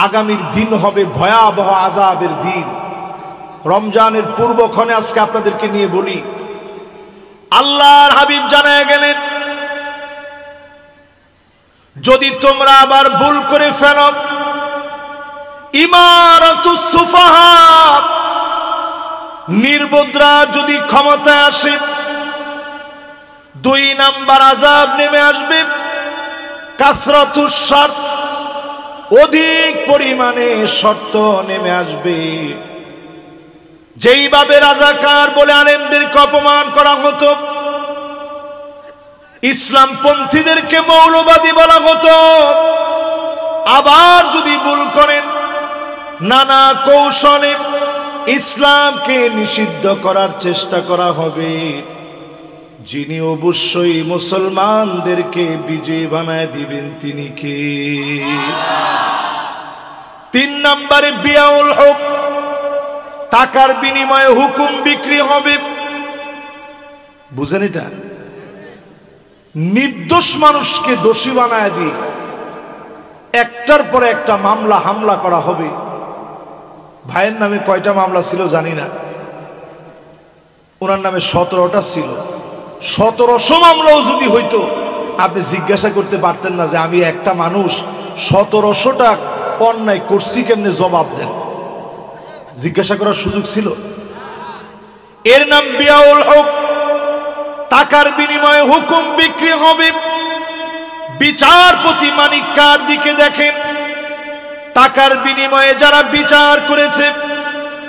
আগামীর দিন হবে ভয়াবহ আযাবের দিন। রমজানের পূর্বক্ষণে আজকে আপনাদেরকে নিয়ে বলি, আল্লাহর হাবিব জানায় গেলেন, যদি তোমরা আবার ভুল করে ফেলো, ইমারাতুস সুফাহা, নির্বোধরা যদি ক্ষমতায় আসে, 2 নাম্বার আযাব নেমে আসবে, কাসরাতুস শারত, অধিক পরিমাণে শর্ত নেমে আসবে। যেইভাবে রাজাকার বলে আলেমদেরকে অপমান করা হতো, ইসলামপন্থীদেরকে মৌলবাদী বলা হতো, আবার যদি ভুল করেন নানা কৌশলে ইসলামকে নিষিদ্ধ করার চেষ্টা করা হবে। যিনি অবশ্যই মুসলমানদেরকে বিজয়ী বানায় দিবেন তিনি কে? 3 নম্বরে বিয়াউল হক, টাকার বিনিময়ে হুকুম বিক্রি হবে। বুঝেন এটা? নির্দোষ মানুষকে দোষী বানায় দিয়ে একটার পর একটা মামলা হামলা করা হবে। ভাইয়ের নামে কয়টা মামলা ছিল জানি না, ওনার নামে 17টা ছিল। 1700 মামলাও যদি হইতো, আপনি জিজ্ঞাসা করতে পারতেন না যে আমি একটা মানুষ 1700টা অন্যায় করছি, কেমনে জবাব দেন? জিজ্ঞাসা করার সুযোগ ছিল? এর নাম বিয়াউল হক। টাকার বিনিময়ে হুকুম বিক্রি হবে। বিচারপতি মানিক কার দিকে দেখেন, টাকার বিনিময়ে যারা বিচার করেছে,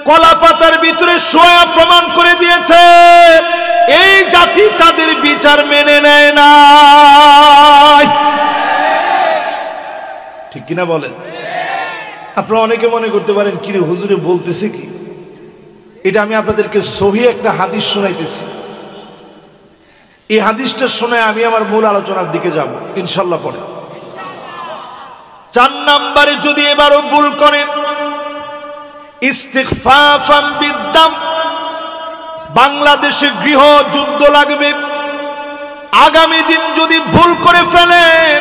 কলা পাতার ভিতরে শোয়া প্রমাণ করে দিয়েছে এই জাতি তাদের বিচার মেনে নেয় না। ঠিক কিনা বলেন? আপনারা অনেকে মনে করতে পারেন কিরে হুজুরে বলতেছে কি? এটা আমি আপনাদেরকে সহিহ একটা হাদিস শোনাইতেছি। এই হাদিসটা শুনে আমি আমার মূল আলোচনার দিকে যাব ইনশাল্লাহ পরে। 4 নম্বরে যদি এবারও ভুল করেন, ইস্তিগফাফাম বিদ্দাম, বাংলাদেশে গৃহ যুদ্ধ লাগবে। আগামী দিন যদি ভুল করে ফেলেন,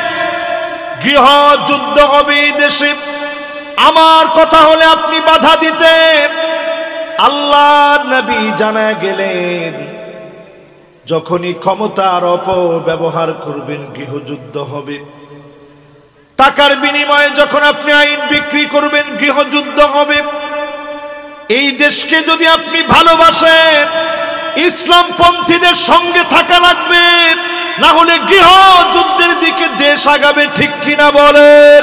গৃহ যুদ্ধ হবে এই দেশে। আমার কথা হলে আপনি বাধা দিতেন। আল্লাহর নবী জানায় গেলেন, যখনই ক্ষমতার অপব্যবহার করবেন গৃহযুদ্ধ হবে। টাকার বিনিময়ে যখন আপনি আইন বিক্রি করবেন গৃহযুদ্ধ হবে। এই দেশকে যদি আপনি ভালোবাসেন, ইসলামপন্থীদের সঙ্গে থাকা লাগবে, না হলে গৃহযুদ্ধের দিকে দেশ আগাবে। ঠিক কিনা বলেন?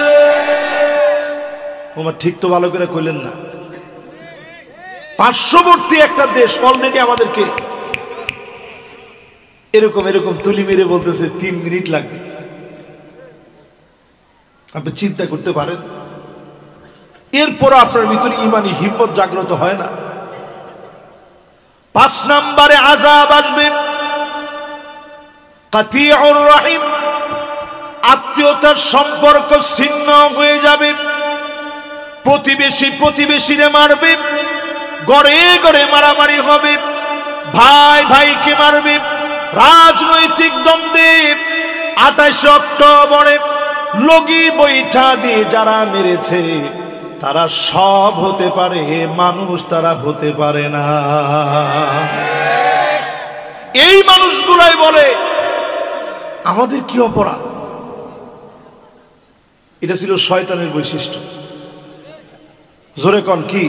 ওমা ঠিক তো ভালো করে কইলেন না। পার্শ্ববর্তী একটা দেশ অলরেডি আমাদেরকে এরকম তুলি মেরে বলতেছে 3 মিনিট লাগবে। আপনি চিন্তা করতে পারেন? এরপর আপনার ভিতরে ইমানি হিম্মত জাগ্রত হয় না। 5 নম্বরে আযাব আসবে কাতিউর রহিম, আত্মীয়তার সম্পর্ক ছিন্ন হয়ে যাবে। প্রতিবেশী প্রতিবেশীরে মারবে, ঘরে ঘরে মারামারি হবে, ভাই ভাইকে মারবে। রাজনৈতিক দ্বন্দ্বে 28 অক্টোবরে লগি বৈঠা দিয়ে যারা মেরেছে তারা সব হতে পারে, মানুষ তারা হতে পারে না। এই মানুষগুলাই বলে আমাদের কি অপরাধ? এটা ছিল শয়তানের বৈশিষ্ট্য। জোরে কোন কি?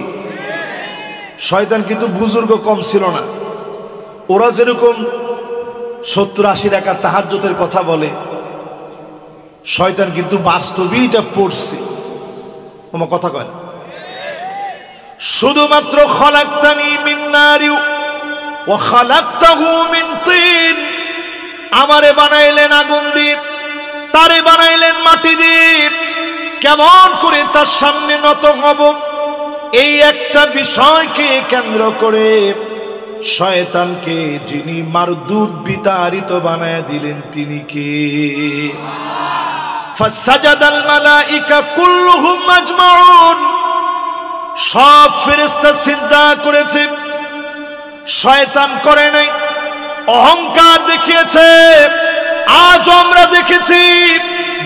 শয়তান কিন্তু বুজুর্গ কম ছিল না। ওরা যেরকম 70-80 রাকাত তাহাজ্জুদের কথা বলে, শয়তান কিন্তু বাস্তবেই এটা পড়ছে। তোমার কথা কয় না? শুধুমাত্র খলাকতানি মিন নারি ওয়া খলাকতাহু মিন তিন, আমারে বানাইলেন আগুন দিয়ে, তারে বানাইলেন মাটি দিয়ে, কেমন করে তার সামনে নত হব? এই একটা বিষয়কে কেন্দ্র করে শয়তানকে যিনি মারদুদ বিতাড়িত বানায় দিলেন তিনি কে? ফাসাজাদাল মালাইকা কুল্লুহুম আজমাউন, সব ফেরেশতা সিজদা করেছে, শয়তান করে নাই। অহংকার দেখিয়েছে। আজ আমরা দেখেছি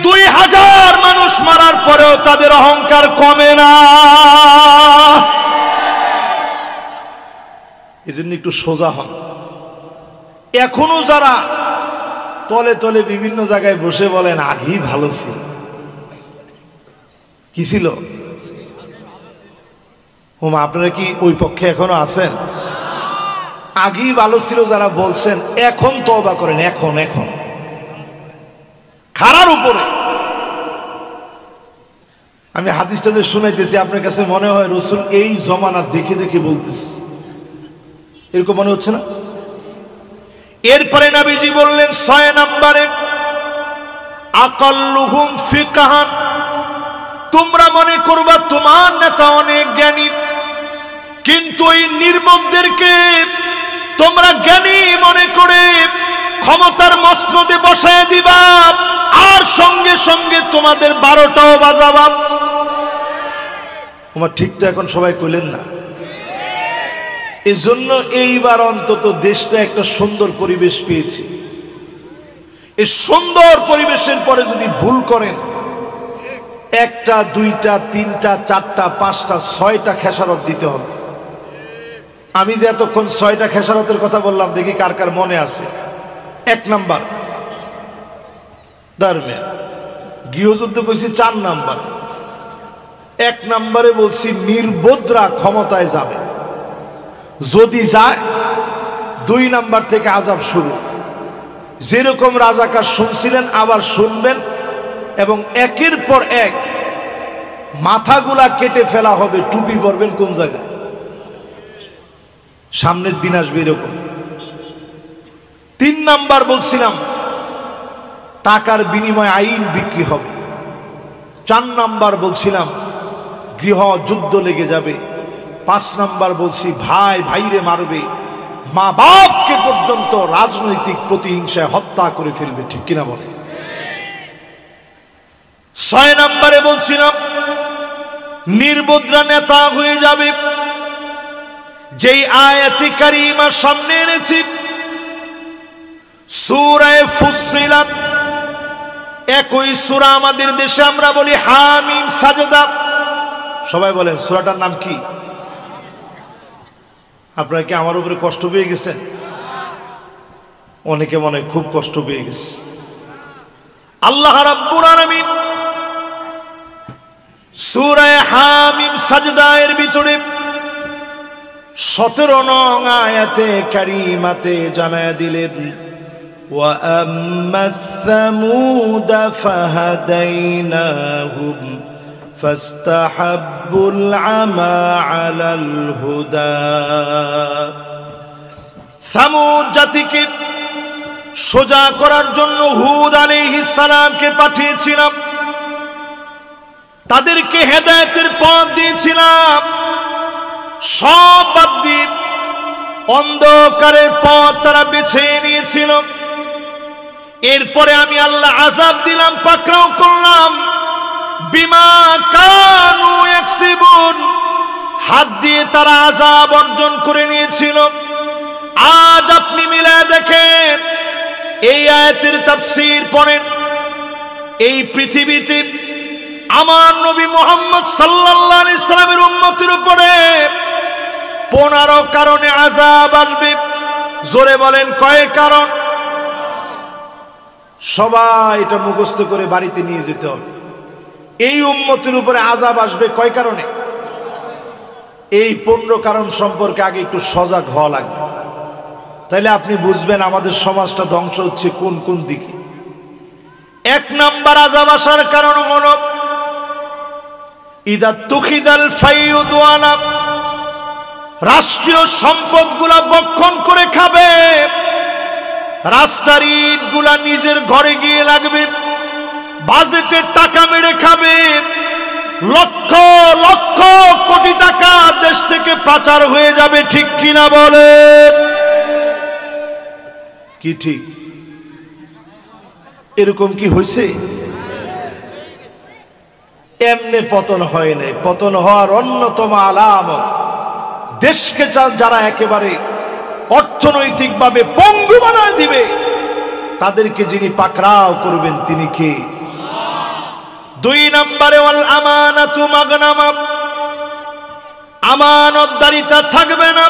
2000 মানুষ মারার পরেও তাদের অহংকার কমে না। এজন্য একটু সোজা হন। এখনো যারা তলে তলে বিভিন্ন জায়গায় বসে বলেন আগেই ভালো ছিল, কি ছিল? আপনারা কি ওই পক্ষে এখনো আছেন? আগেই ভালো ছিল যারা বলছেন, এখন তওবা করেন। এখন এখন খারার উপরে আমি হাদিসটা যে শুনাইতেছি, আপনার কাছে মনে হয় রাসূল এই জমানা দেখে দেখে বলতেছে, এরকম মনে হচ্ছে না? এরপরে নবীজি বললেন 6 নম্বরে, আকাল্লুহুম ফিকহান, তোমরা মনে করবা তোমার নেতা অনেক জ্ঞানী, কিন্তু এই নির্বোধদেরকে তোমরা জ্ঞানী মনে করে ক্ষমতার মসনদে বসায় দিবা, আর সঙ্গে সঙ্গে তোমাদের 12টাও বাজাবা। তোমার ঠিক তো এখন সবাই কইলেন না? এজন্য এইবার অন্তত দেশটা একটা সুন্দর পরিবেশ পেয়েছে। এই সুন্দর পরিবেশের পরে যদি ভুল করেন, 1টা 2টা 3টা 4টা 5টা 6টা খেসারত দিতে হবে। আমি যে এতক্ষণ 6টা খেসারতের কথা বললাম, দেখি কার কার মনে আছে। 1 নাম্বার ধর্মে গৃহযুদ্ধ কইছি, 4 নাম্বার। 1 নাম্বারে বলছি নির্বোধরা ক্ষমতায় যাবে, যদি যায় 2 নাম্বার থেকে আযাব শুরু। যেরকম রাজাকার শুনছিলেন আবার শুনবেন, এবং একের পর এক মাথাগুলা কেটে ফেলা হবে। টুপি পরবেন কোন জায়গায়? সামনের দিন আসবে এরকম। 3 নাম্বার বলছিলাম টাকার বিনিময়ে আইন বিক্রি হবে। 4 নাম্বার বলছিলাম গৃহ যুদ্ধ লেগে যাবে। 5 নাম্বার বলছি ভাই ভাইরে মারবে, মা বাপকে পর্যন্ত রাজনৈতিক প্রতিহিংসায় হত্যা করে ফেলবে। ঠিক কিনা বলে? 6 নাম্বারে বলছিলাম নির্বোধরা নেতা হয়ে যাবে। যেই আয়াতে কারিমা সামনে এনেছি সূরা ফুসসিলাত, একই সূরা আমাদের দেশে আমরা বলি হামিম সাজদা। সবাই বলেন সূরাটার নাম কি? আপনারা কি আমার উপরে কষ্ট পেয়ে গেছেন? অনেকে মনে খুব কষ্ট পেয়ে গেছে। আল্লাহ রাব্বুল আলামিন সূরা হামিম সাজদা এর ভিতরে 17 নং আয়াতে কারিমাতে জানায়া দিলেন, ওয়া আম্মাস সামুদা ফাহাদাইনাহুম ফাস্তাহাব্বুল আমা আলাল হুদা। সামুদ জাতিকে সোজা করার জন্য হুদ আলাইহিস সালামকে পাঠিয়েছিলাম, তাদেরকে হেদায়েতের পথ দিয়েছিলাম। সব বাদ দিয়ে অন্ধকারের পথ তারা বেছে নিয়েছিল। এরপরে আমি আল্লাহ আযাব দিলাম, পাকড়াও করলাম। বিমা কানু ইয়াকসিবুন, হাত দিয়ে তারা আযাব অর্জন করে নিয়েছিল। আজ আপনি মিলায় দেখেন, এই আয়াতের তাফসীর পড়েন, এই পৃথিবীতে আমার নবী মুহাম্মদ সাল্লাল্লাহু আলাইহি সাল্লামের উম্মতের উপরে 15 কারণে আযাব আসবে। জোরে বলেন কয় কারণ? সবাই এটা মুখস্থ করে বাড়িতে নিয়ে যেতে হবে। এই উম্মতের উপরে আযাব আসবে কয় কারণে? এই 15 কারণ সম্পর্কে আগে একটু সজাগ হওয়া লাগবে, তাইলে আপনি বুঝবেন আমাদের সমাজটা ধ্বংস হচ্ছে কোন কোন দিকে। 1 নাম্বার আযাব আসার কারণ হলো ইদা তুখিদাল ফাইউদওয়ানা, রাষ্ট্রীয় সম্পদগুলা বক্ষণ করে খাবে, রাস্তার ইটগুলা নিজের ঘরে গিয়ে লাগবে, বাজেটের টাকা মেরে খাবে, লক্ষ লক্ষ কোটি টাকা দেশ থেকে পাচার হয়ে যাবে। ঠিক কিনা বলে? কি ঠিক? এরকম কি হয়েছে? এমনি পতন হয় নাই। পতন হওয়ার অন্যতম আলামত দেশকে যারা একেবারে অর্থনৈতিকভাবে পঙ্গু বানায় দিবে, তাদেরকে যিনি পাকড়াও করবেন তিনি কে? দুই নম্বরে ওয়াল আমানাতু মাগনামা, আমানতদারিতা থাকবে না,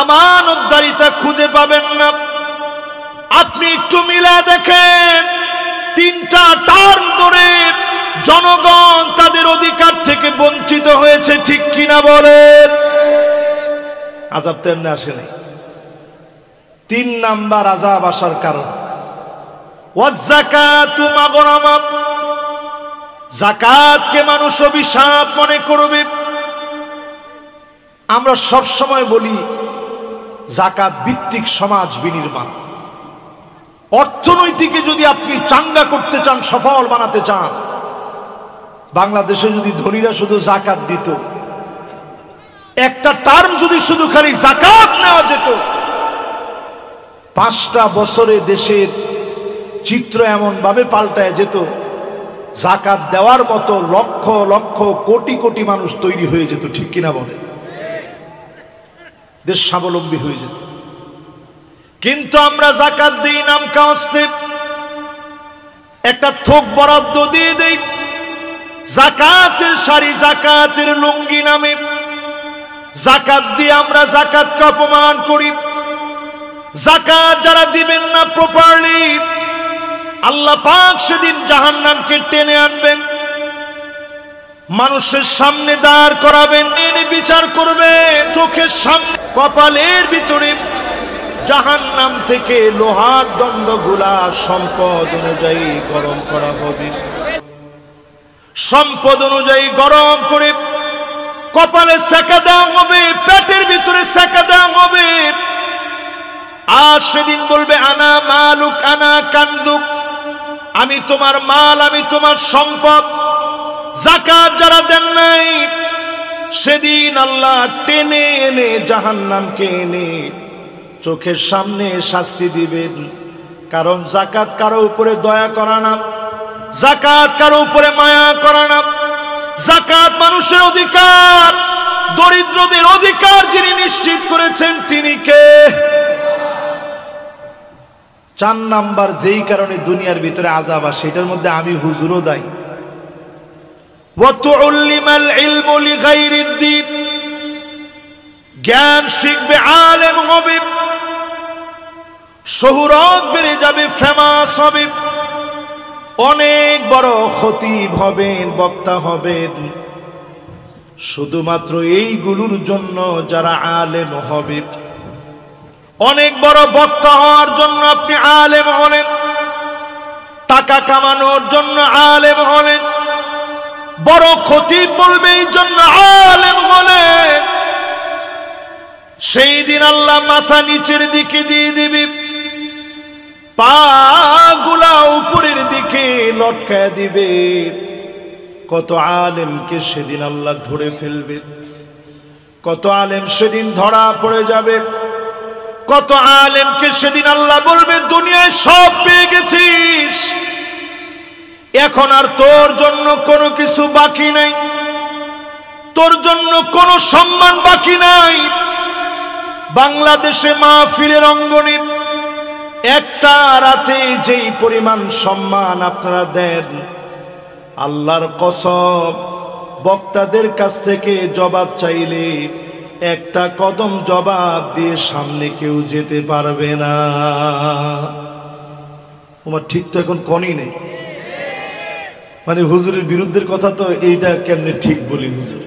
আমানতদারিতা খুঁজে পাবেন না। আপনি একটু মিলা দেখেন, 3টা টার্ম ধরে জনগণ তাদের অধিকার থেকে বঞ্চিত হয়েছে, ঠিক কিনা বলেন? আযাব তেমনি আসে নাই। 3 নাম্বার আযাব আসার কারণ ওয়াজ যাকাতু মাগনামা, যাকাতকে মানুষ অভিশাপ মনে করবে। আমরা সব সময় বলি যাকাত ভিত্তিক সমাজ বিনির্মাণ। অর্থনৈতিকে যদি আপনি চাঙ্গা করতে চান, সফল বানাতে চান, বাংলাদেশে যদি ধনীরা শুধু যাকাত দিত, একটা টার্ম যদি শুধু খালি যাকাত নেওয়া যেত, 5টা বছরে দেশের চিত্র এমন ভাবে পাল্টায় যেত, যাকাত দেওয়ার মতো লক্ষ লক্ষ কোটি কোটি মানুষ তৈরি হয়ে যেত, ঠিক কিনা বলে? দেশ স্বাবলম্বী হয়ে যেত। কিন্তু আমরা যাকাত দিই নাম কাস্তে, একটা থোক বরাদ্দ দিয়ে দেই যাকাতের শাড়ি, যাকাতের লুঙ্গি নামে। যাকাত দিয়ে আমরা যাকাতকে অপমান করি। যাকাত যারা দিবেন না প্রপারলি, আল্লাহ পাক সেদিন জাহান্নামকে টেনে আনবেন, মানুষের সামনে দাঁড় করাবেন, এনে বিচার করবে, চোখের সামনে কপালের ভিতরে জাহান্নাম থেকে লোহার দণ্ডগুলা সম্পদ অনুযায়ী গরম করা হবে। সম্পদ অনুযায়ী গরম করে কপালে সেকা দেওয়া হবে, পেটের ভিতরে সেকা দেওয়া হবে। আর সেদিন বলবে আনা মালুক আনা কানজুক, আমি তোমার মাল, আমি তোমার সম্পদ। যাকাত যারা দেন নাই, সেদিন আল্লাহ টেনে এনে জাহান্নামকে এনে চোখের সামনে শাস্তি দিবেন। কারণ যাকাত কারো উপরে দয়া করা না, যাকাত কারো উপরে মায়া করা না। যাকাত মানুষের অধিকার, দরিদ্রদের অধিকার যিনি নিশ্চিত করেছেন তিনি কে? 4 নাম্বার যেই কারণে দুনিয়ার ভিতরে আযাব আসে, এটার মধ্যে আমি হুজুরও দায়ী। ওয়াতুল্লিমাল ইলমু লিগাইরিদ দ্বীন, জ্ঞান শিখবে, আলেম হবে, শোহরত বেড়ে যাবে, ফেমাস হবে, অনেক বড় খতিব হবেন, বক্তা হবেন। শুধুমাত্র এইগুলোর জন্য যারা আলেম হবে, অনেক বড় বক্তা হওয়ার জন্য আপনি আলেম হলেন, টাকা কামানোর জন্য আলেম হলেন, বড় খতিব বলবে এই জন্য আলেম হলেন, সেই দিন আল্লাহ মাথা নিচের দিকে দিয়ে দিবে, পা গুলা উপরের দিকে লটকায় দিবে। কত আলেমকে সেদিন আল্লাহ ধরে ফেলবে, কত আলেম সেদিন ধরা পড়ে যাবে, কত আলেমকে সেদিন আল্লাহ বলবে দুনিয়ায় সব পেয়ে গেছিস, এখন আর তোর জন্য কোনো কিছু বাকি নাই, তোর জন্য কোনো সম্মান বাকি নাই। বাংলাদেশে মাহফিলের অঙ্গনে একটা রাতে যেই পরিমাণ সম্মান আপনারা দেন, আল্লাহর কসম বক্তাদের কাছ থেকে জবাব চাইলে একটা কদম জবাব দিয়ে সামনে কেউ যেতে পারবে না। তোমার ঠিক তো এখন কনই নেই, মানে হুজুরের বিরুদ্ধের কথা তো এইটা কেমনে ঠিক বলি হুজুর,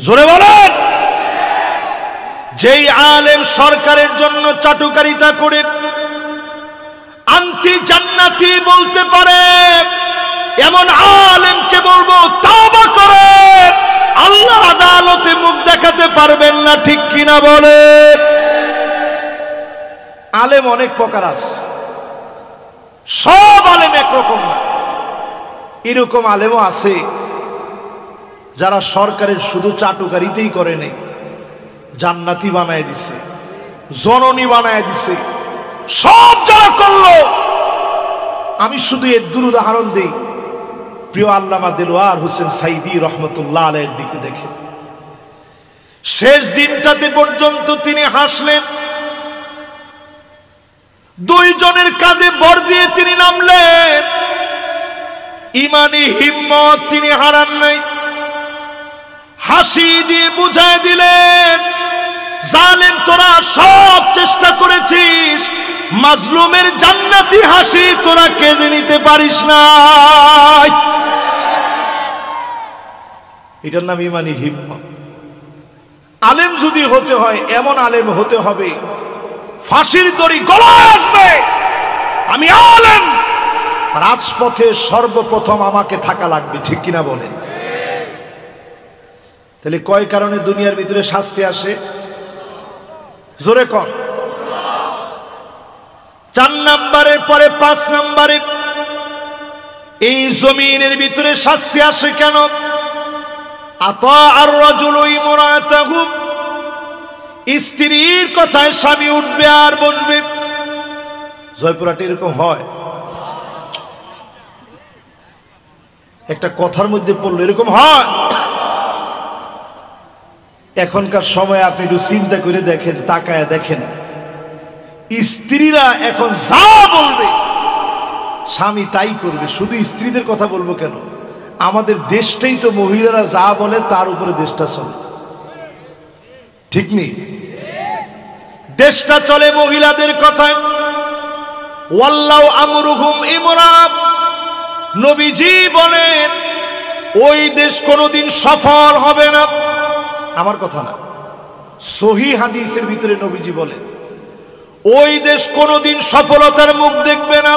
জোরে বলেন। যেই আলেম সরকারের জন্য চাটুকারিতা করে আন্তি জান্নাতি বলতে পারে, এমন আলেমকে বলবো তওবা করে আল্লাহর আদালতে মুখ দেখাতে পারবেন না, ঠিক কিনা বলে? আলেম অনেক প্রকার আছে, সব আলেম একরকম না। এরকম আলেমও আছে যারা সরকারের শুধু চাটুকারিতেই করে নেই, জান্নাতি বানায় দিছে, জননী বানায় দিছে, সব যারা করলো। আমি শুধু এর উদাহরণ দিই, প্রিয় আল্লামা দেলোয়ার হোসেন সাইদি রহমতুল্লাহ আলাইহির দিকে দেখেন। শেষ দিনটাতে পর্যন্ত তিনি হাসলেন, 2 জনের কাঁধে ভর দিয়ে তিনি নামলেন। ইমানি হিম্মত তিনি হারান নাই। হাসি দিয়ে বুঝায় দিলেন, জালেম তোরা সব চেষ্টা করেছিস, মাজলুমের জান্নাতি হাসি তোরা কেড়ে নিতে পারিস না। এটার নাম ইমানি হিম্মত। আলেম যদি হতে হয়, এমন আলেম হতে হবে ফাঁসির দড়ি গলায় আসবে, আমি আলেম, রাজপথে সর্বপ্রথম আমাকে থাকা লাগবে। ঠিক কিনা বলেন? তাহলে কয় কারণে দুনিয়ার ভিতরে শাস্তি আসে? জোরে কর। 4 নম্বরের পরে 5 নম্বরে এই জমিনের ভিতরে শাস্তি আসে কেন? আতা আর রাজুলু ইমরাতাহু, স্ত্রীর কথায় স্বামী উঠবে আর বসবে। জয়পুরহাটে এরকম হয়, একটা কথার মধ্যে পড়লো এরকম হয়। এখনকার সময় আপনি একটু চিন্তা করে দেখেন, তাকায় দেখেন, স্ত্রীরা এখন যা বলবে স্বামী তাই করবে। শুধু স্ত্রীদের কথা বলবো কেন, আমাদের দেশটাই তো মহিলারা যা বলে তার উপরে দেশটা চলে। ঠিক নেই? দেশটা চলে মহিলাদের কথায়। ওয়াল্লাহু আমরুহুম ইমরাব, নবীজি বলেন ওই দেশ কোনোদিন সফল হবে না। আমার কথা না, সহিহ হাদিসের ভিতরে নবীজি বলেন ওই দেশ কোনোদিন সফলতার মুখ দেখবে না।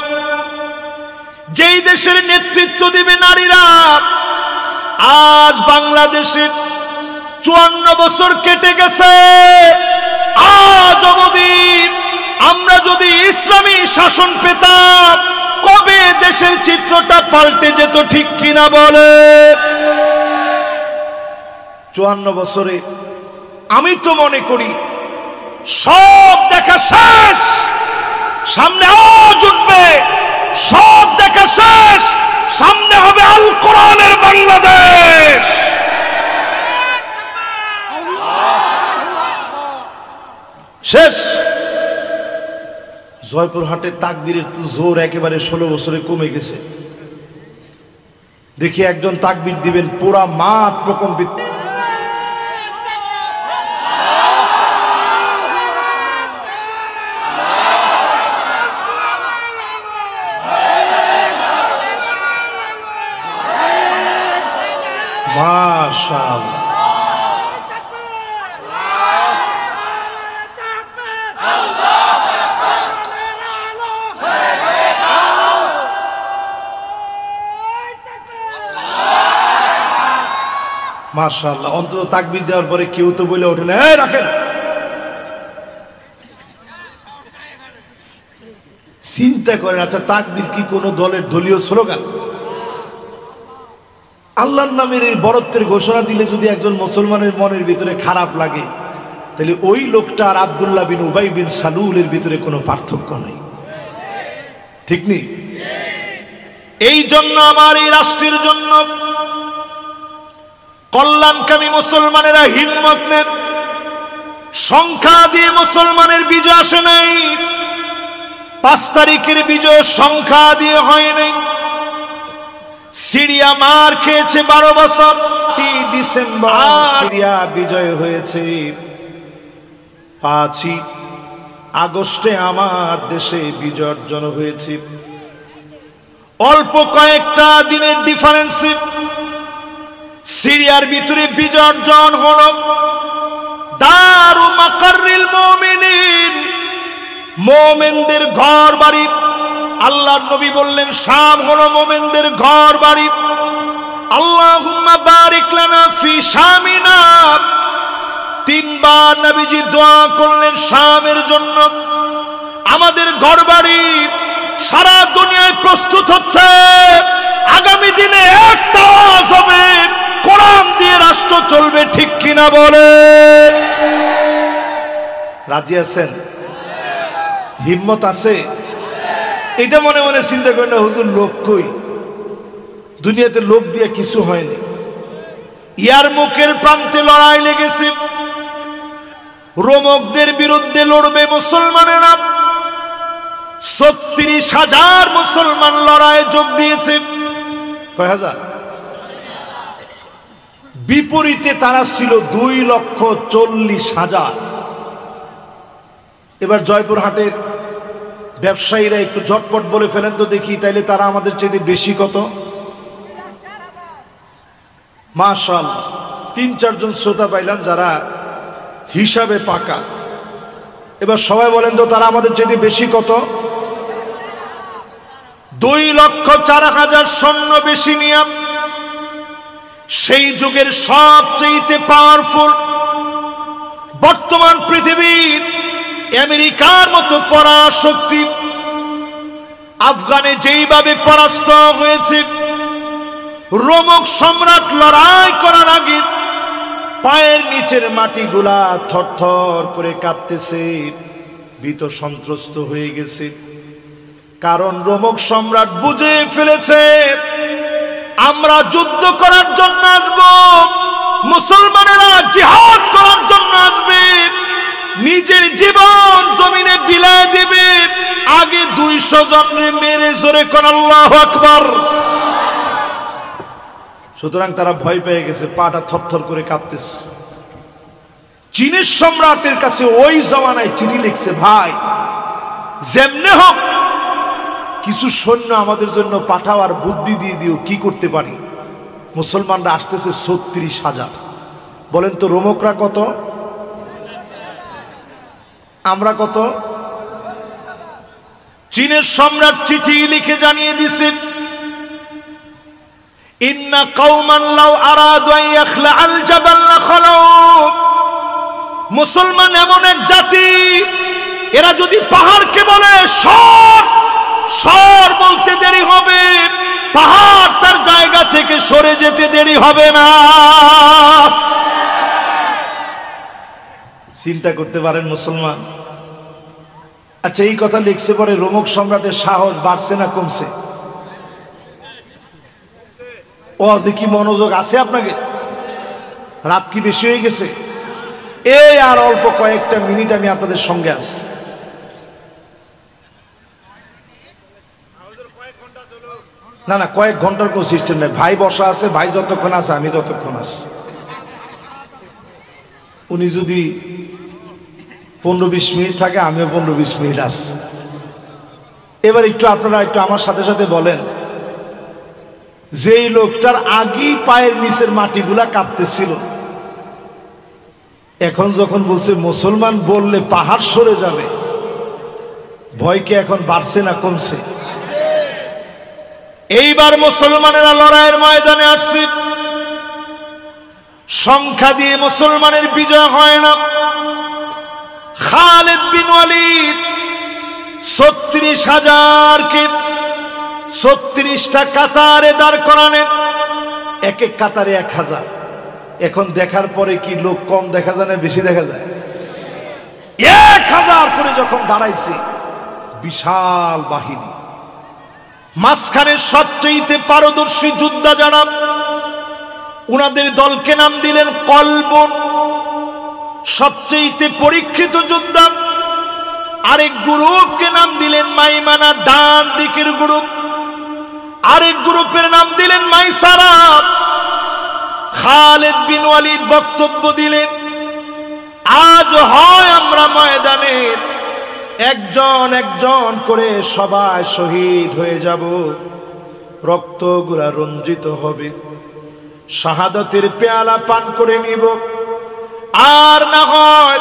যেই দেশের নেতৃত্ব দিবে নারীরা। আজ বাংলাদেশে 54 বছর কেটে গেছে, আজ অবধি আমরা যদি ইসলামী শাসন পেতাম কবে দেশের চিত্রটা পাল্টে যেত। ঠিক কিনা বলে? 54 বছরে আমি তো মনে করি সব দেখা শেষ, সামনে আওয়াজ উঠবে, সব দেখা শেষ, সামনে হবে আল কোরআনের বাংলাদেশ। শেষ। জয়পুরহাটের তাকবীরের তো জোর একেবারে 16 বছরে কমে গেছে। দেখি একজন তাকবীর দিবেন, পুরা মাঠ প্রকম্পিত। মাশাআল্লাহ। মাশাআল্লাহ। অন্তত তাকবীর দেওয়ার পরে কেউ তো বলে ওঠে না রাখেন। চিন্তা করেন, আচ্ছা তাকবীর কি কোনো দলের দলীয় স্লোগান? আল্লাহর নামের এই বরত্বের ঘোষণা দিলে যদি একজন মুসলমানের মনের ভিতরে খারাপ লাগে, তাহলে ওই লোকটা আর আব্দুল্লাহ বিন উবাই বিন সালুলের ভিতরে কোনো পার্থক্য নেই। ঠিক নেই? এই জন্য আমার এই রাষ্ট্রের জন্য কল্যাণকামী মুসলমানেরা হিম্মত নেন। সংখ্যা দিয়ে মুসলমানের বিজয় আসে নাই। 5 তারিখের বিজয় সংখ্যা দিয়ে হয় নাই। সিরিয়া মার খেয়েছে 12 বছর। ডিসেম্বর সিরিয়া বিজয় হয়েছে। 5ই আগস্টে আমার দেশে বিজয় অর্জন হয়েছে। অল্প কয়েকটা দিনের ডিফারেন্সে সিরিয়ার ভিতরে বিজয় অর্জন হলো। দারু মাকাররিল মুমিনিন, মুমিনদের ঘর বাড়ি। আল্লাহর নবী বললেন শাম হলো মুমিনদের ঘর বাড়ি। আল্লাহুম্মা বারিক লানা ফি শামিনা। 3 বার নবীজি দোয়া করলেন শামের জন্য। আমাদের ঘর বাড়ি সারা দুনিয়ায় প্রস্তুত হচ্ছে। আগামী দিনে একটা আওয়াজ হবে, কোরআন দিয়ে রাষ্ট্র চলবে। ঠিক কিনা বলে? রাজি আছেন? হিম্মত আছে? এটা মনে মনে চিন্তা করেন না, হুজুর লোক কই? দুনিয়াতে লোক দিয়ে কিছু হয়নি। ইয়ারমুকের প্রান্তে লড়াই লেগেছে। রোমকদের বিরুদ্ধে লড়বে মুসলমানেরা। 36,000 মুসলমান লড়াইয়ে যোগ দিয়েছে। কয় হাজার? বিপরীতে তারা ছিল 2,40,000। এবার জয়পুরহাটের ব্যবসায়ীরা একটু ঝটপট বলে ফেলেন তো দেখি, তাইলে তারা আমাদের চেয়ে বেশি কত? মাশাআল্লাহ, 3-4 জন শ্রোতা পাইলাম যারা হিসাবে পাকা। এবার সবাই বলেন তো তারা আমাদের চেয়ে বেশি কত? 2,04,000 সৈন্য বেশি নিয়ে সেই যুগের সবচেয়ে পাওয়ারফুল বর্তমান পৃথিবীর আমেরিকার মতো পরাশক্তি আফগানে যেইভাবে পরাস্ত হয়েছে, রোমক সম্রাট লড়াই করার আগে পায়ের নিচের মাটিগুলা থরথর করে কাঁপতেছে, ভীত সন্ত্রস্ত হয়ে গেছে। কারণ রোমক সম্রাট বুঝে ফেলেছে আমরা যুদ্ধ করার জন্য আসব, মুসলমানেরা জিহাদ করার জন্য আসবে, নিজের জীবন জমিনে বিলায় দিবে, আগে 200 জনরে মেরে জোরে কোন আল্লাহু আকবার। সুতরাং তারা ভয় পেয়ে গেছে, পাটা থরথর করে কাঁপতেছে। চীনের সম্রাটের কাছে ওই জমানায় চিঠি লিখছে, ভাই যেমনে হোক কিছু সৈন্য আমাদের জন্য পাঠাও আর বুদ্ধি দিয়ে দিও কি করতে পারি। মুসলমানরা আসতেছে 36,000। বলেন তো রোমকরা কত, আমরা কত? চীনের সম্রাট চিঠি লিখে জানিয়ে দিছে, ইন্না কওমান লাউ আরাদু আন ইয়াখলাআল জাবাল লাখালাউ। মুসলমান এমন এক জাতি, এরা যদি পাহাড়কে বলে সর সর বলতে দেরি হবে, পাহাড় তার জায়গা থেকে সরে যেতে দেরি হবে না। চিন্তা করতে পারেন মুসলমান। আচ্ছা, এই কথা লিখছে পরে রোমক সম্রাটের সাহস বাড়ছে না কমছে? ওয়াজে কি মনোযোগ আছে আপনাকে? রাত কি বেশি হয়ে গেছে? এই আর অল্প কয়েকটা মিনিট আমি আপনাদের সঙ্গে আছি। না না, কয়েক ঘন্টার কোন সিস্টেম নেই। ভাই বসা আছে, ভাই যতক্ষণ আছে আমি ততক্ষণ আছি। উনি যদি 15-20 মিনিট থাকে, আমিও 15-20 মিনিট আছি। এবার একটু আপনারা একটু আমার সাথে সাথে বলেন, যেই লোকটার আগেই পায়ের নিচের মাটিগুলা কাঁপতেছিল, এখন যখন বলছে মুসলমান বললে পাহাড় সরে যাবে, ভয় কি এখন বাড়ছে না কমছে? এইবার মুসলমানেরা লড়াইয়ের ময়দানে আসছে। সংখ্যা দিয়ে মুসলমানের বিজয় হয় না। খালিদ বিন ওয়ালিদ 36,000কে 36টা কাতারে দাঁড় করালেন, এক এক কাতারে 1,000। এখন দেখার পরে কি লোক কম দেখা যায় না বেশি দেখা যায়? 1,000 করে যখন দাঁড়াইছে, বিশাল বাহিনী। মাঝখানে সবচেয়ে পারদর্শী যোদ্ধা যারা, উনাদের দলকে নাম দিলেন কলবন, সবচেয়ে পরীক্ষিত যোদ্ধা। আরেক গ্রুপকে নাম দিলেন মাইমানা, ডান দিকের গ্রুপ। আরেক গ্রুপের নাম দিলেন মাইসারা। খালিদ বিন ওয়ালিদ বক্তব্য দিলেন, আজ হয় আমরা ময়দানে একজন একজন করে সবাই শহীদ হয়ে যাব, রক্তগুলা রঞ্জিত হবে, শাহাদাতের পেয়ালা পান করে নিব, আর না হয়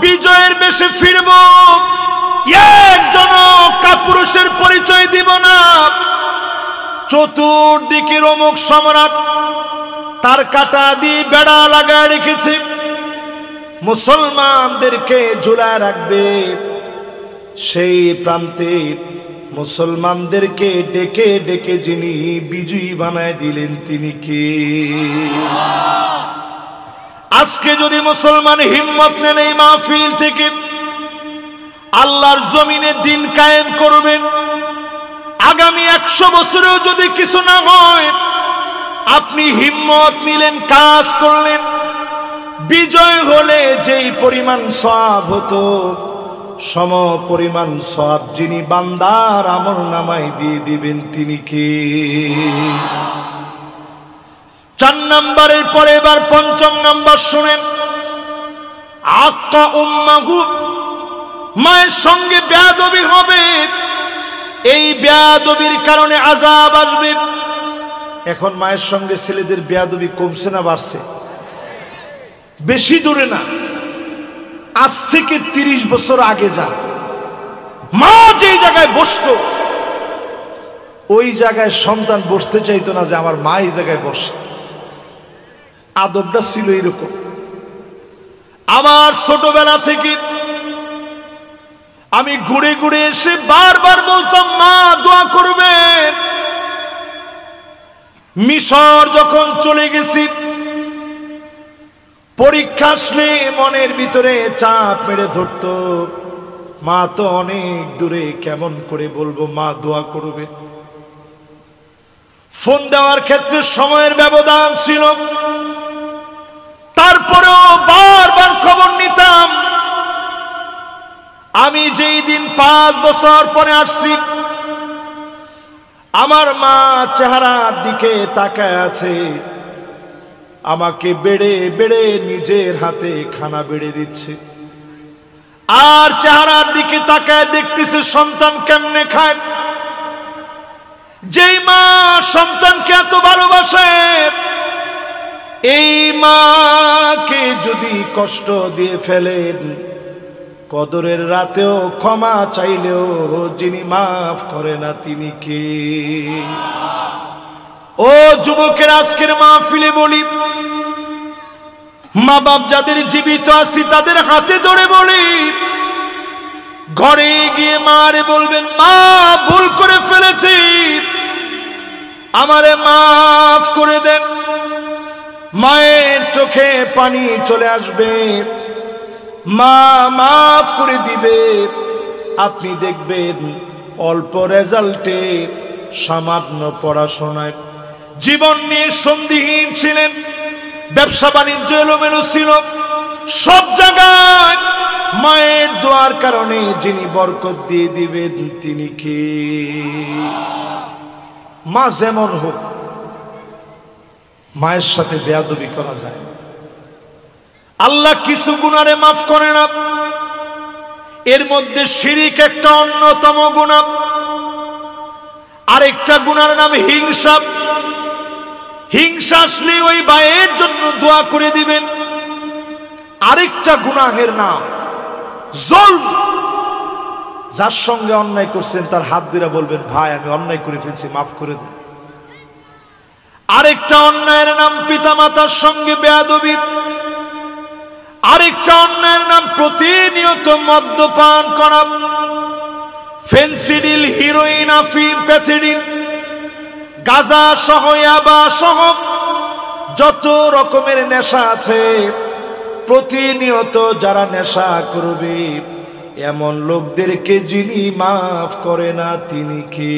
বিজয়ের বেশে ফিরব, একজন কাপুরুষের পরিচয় দিব না। চতুর্দিকে রোমক সম্রাট তার কাটা দিয়ে বেড়া লাগায় রেখেছে, মুসলমানদেরকে ঝুলায় রাখবে। সেই প্রান্তে মুসলমানদেরকে ডেকে ডেকে যিনি বিজয়ী বানায় দিলেন তিনি কে? আজকে যদি মুসলমান হিম্মত নেন এই মাহফিল থেকে আল্লাহর জমিনে দিন কায়েম করবেন, আগামী 100 বছরেও যদি কিছু না হয়, আপনি হিম্মত নিলেন, কাজ করলেন, বিজয় হলে যেই পরিমাণ সওয়াব হতো, সম পরিমাণ সওয়াব যিনি বান্দার আমলনামায় দিয়ে দিবেন তিনি কে? 4 নম্বরের পরে এবার 5ম নম্বর শুনেন। আক্কা উম্মাহু, মায়ের সঙ্গে বেয়াদবি হবে, এই বেয়াদবির কারণে আযাব আসবে। এখন মায়ের সঙ্গে ছেলেদের বেয়াদবি কমছে না বাড়ছে? বেশি দূরে না, আজ থেকে 30 বছর আগে যা মা যেই জায়গায় বসতো ওই জায়গায় সন্তান বসতে চাইতো না যে আমার মা এই জায়গায় বসে। আদবটা ছিল এরকম। আমার ছোটবেলা থেকে আমি ঘুরে ঘুরে এসে বারবার বলতাম মা দোয়া করবেন। মিশর যখন চলে গেছি, পরীক্ষা আসলে মনের ভিতরে চাপ মেরে ধরতো, মা তো অনেক দূরে, কেমন করে বলবো মা দোয়া করবে। ফোন দেওয়ার ক্ষেত্রে সময়ের ব্যবধান ছিল, তারপরেও বারবার খবর নিতাম। আমি যেই দিন 5 বছর পরে আসছি, আমার মা চেহারার দিকে তাকায় আছে, আমাকে বেড়ে বেড়ে নিজের হাতে খানা বেড়ে দিচ্ছে, আর চেহারার দিকে তাকায় দেখতেছে সন্তান কেমনে খায়। যেই মা সন্তানকে এত ভালোবাসে, এই মাকে যদি কষ্ট দিয়ে ফেলেন, কদরের রাতেও ক্ষমা চাইলেও যিনি মাফ করে না তিনি কে? ও যুবকের, আজকের মাহফিলে বলি, মা বাপ যাদের জীবিত আছি তাদের হাতে ধরে বলি, ঘরে গিয়ে মারে বলবেন মা ভুল করে ফেলেছি, আমারে মাফ করে দেন। মায়ের চোখে পানি চলে আসবে, মা মাফ করে দিবে। আপনি দেখবেন অল্প রেজাল্টে, সামান্য পড়াশোনায়, জীবন নিয়ে সন্দিহীন ছিলেন, ব্যবসা বাণিজ্য এলোমেলো ছিল, সব জায়গায় মায়ের দোয়ার কারণে যিনি বরকত দিয়ে দিবেন তিনি কে? মা যেমন হোক, মায়ের সাথে বেয়াদবি করা যায় না। আল্লাহ কিছু গুনারে মাফ করে না, এর মধ্যে শিরিক একটা অন্যতম গুনাহ। আরেকটা গুনার নাম হিংসা। হিংসা আসলে ওই ভাইয়ের জন্য দোয়া করে দিবেন। আরেকটা গুনাহের নাম জুলম। যার সঙ্গে অন্যায় করছেন তার হাত ধরে বলবেন ভাই আমি অন্যায় করে ফেলছি, মাফ করে দেন। আরেকটা অন্যায়ের নাম পিতামাতার সঙ্গে বেয়াদবি। আরেকটা অন্যায়ের নাম প্রতিনিয়ত মদ্যপান করা, ফেন্সিডিল, হিরোইন, আফিম, প্যাথিডিন, গাঁজা সহ, ইয়াবা সহ যত রকমের নেশা আছে, প্রতিনিয়ত যারা নেশা করবে এমন লোকদেরকে যিনি মাফ করে না তিনি কে?